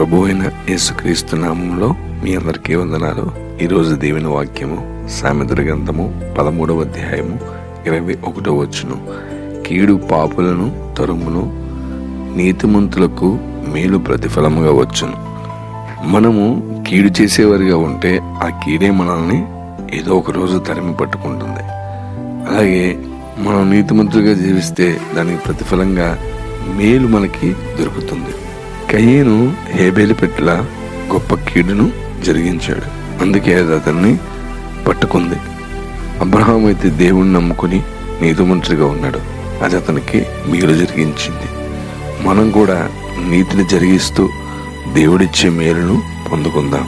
ప్రభు అయిన యేసుక్రీస్తు నామములో మీ అందరికీ వందనాలు. ఈరోజు దేవుని వాక్యము సామెతల గ్రంథము 13వ అధ్యాయము 21వ వచనం. కీడు పాపులను తరుమును, నీతిమంతులకు మేలు ప్రతిఫలముగా వచ్చును. మనము కీడు చేసేవారిగా ఉంటే ఆ కీడే మనల్ని ఏదో ఒక రోజు తరిమి పట్టుకుంటుంది. అలాగే మనం నీతిమంతులుగా జీవిస్తే దానికి ప్రతిఫలంగా మేలు మనకి దొరుకుతుంది. కయీను హేబేలు పెట్ల గొప్ప కీడును జరిగించాడు, అందుకే అది అతన్ని పట్టుకుంది. అబ్రహాం అయితే దేవుణ్ణి నమ్ముకుని నీతిమంతుడిగా ఉన్నాడు, అది అతనికి మేలు జరిగించింది. మనం కూడా నీతిని జరిగిస్తూ దేవుడిచ్చే మేలును పొందుకుందాం.